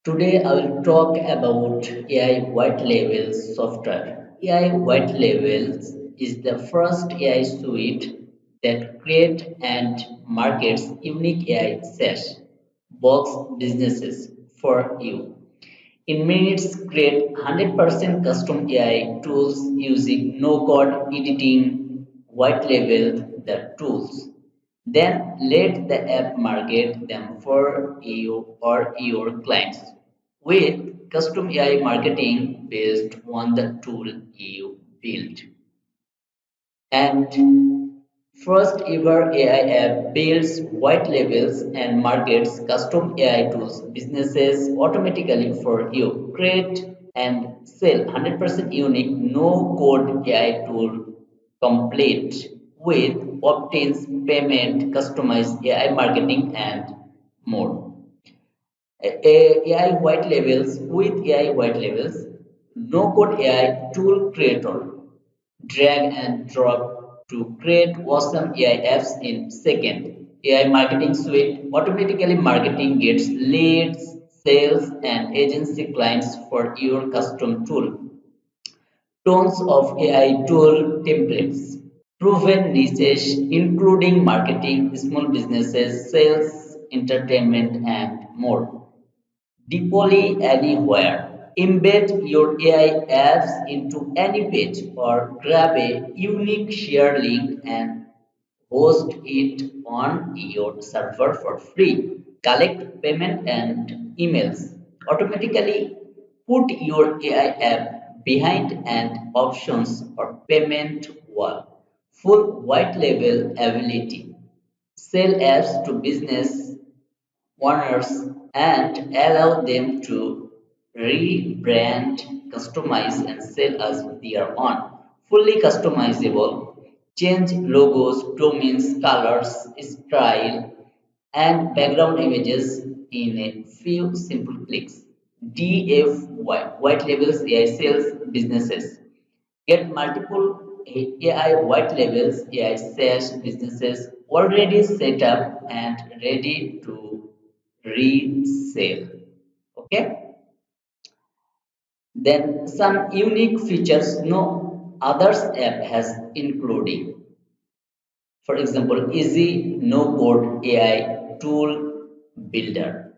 Today I will talk about AI white labels software. AI white labels is the first AI suite that creates and markets unique AI SaaS box businesses for you. In minutes, create 100% custom AI tools using no code editing, white label the tools. Then let the app market them for you or your clients with custom AI marketing based on the tool you build. And first ever AI app builds white labels and markets custom AI tools businesses automatically for you. Create and sell 100% unique no code AI tool complete with obtains payment, customized AI marketing and more. AI white labels with AI white labels, no code AI tool creator drag and drop to create awesome AI apps in second. AI marketing suite automatically marketing gets leads, sales, and agency clients for your custom tool. Tons of AI tool templates, proven niches including marketing, small businesses, sales, entertainment, and more. Deploy anywhere. Embed your AI apps into any page or grab a unique share link and host it on your server for free. Collect payment and emails. Automatically put your AI app behind an options or payment wall. Full white label ability. Sell apps to business owners and allow them to rebrand, customize, and sell as their own. Fully customizable, change logos, domains, colors, style, and background images in a few simple clicks. DFY, white labels AI sales businesses. Get multiple AI white labels AI SaaS businesses already set up and ready to resale. Okay. Then some unique features no others app has including. For example, easy no code AI tool builder.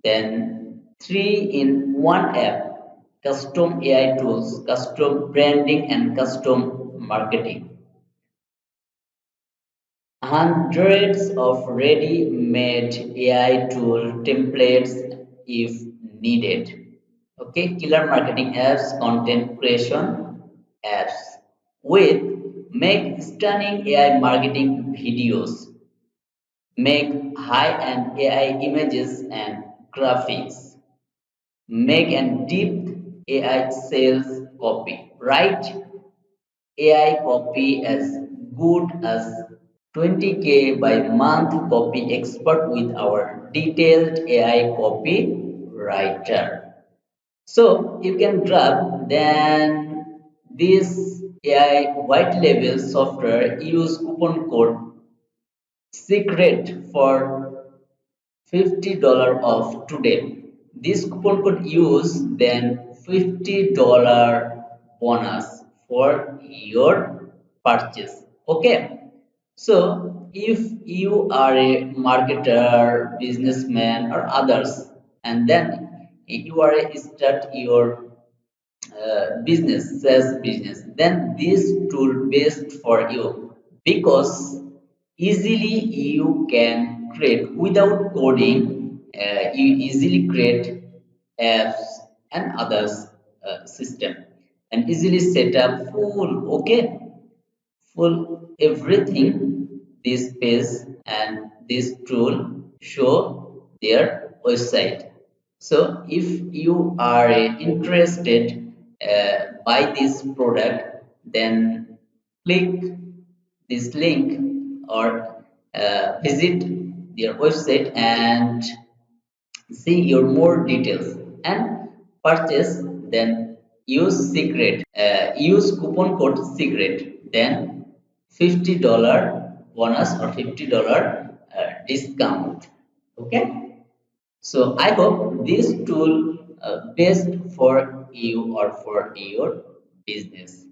Then three in one app, custom AI tools, custom branding and custom marketing. Hundreds of ready-made AI tool templates if needed. Okay, killer marketing apps, content creation apps with make stunning AI marketing videos, make high-end AI images and graphics, make and deep AI sales copy, write AI copy as good as 20K by month copy expert with our detailed AI copy writer. So you can grab then this AI white label software use coupon code secret for $50 off today. This coupon code use then $50 bonus for your purchase. Okay. So if you are a marketer, businessman or others, and then you are a start your business, sales business, then this tool best for you because easily you can create without coding. You easily create apps and others system and easily set up full full everything this page and this tool show their website. So if you are interested by this product, then click this link or visit their website and see your more details and purchase. Then use coupon code secret, then $50 bonus or $50 discount. Okay. So I hope this tool best for you or for your business.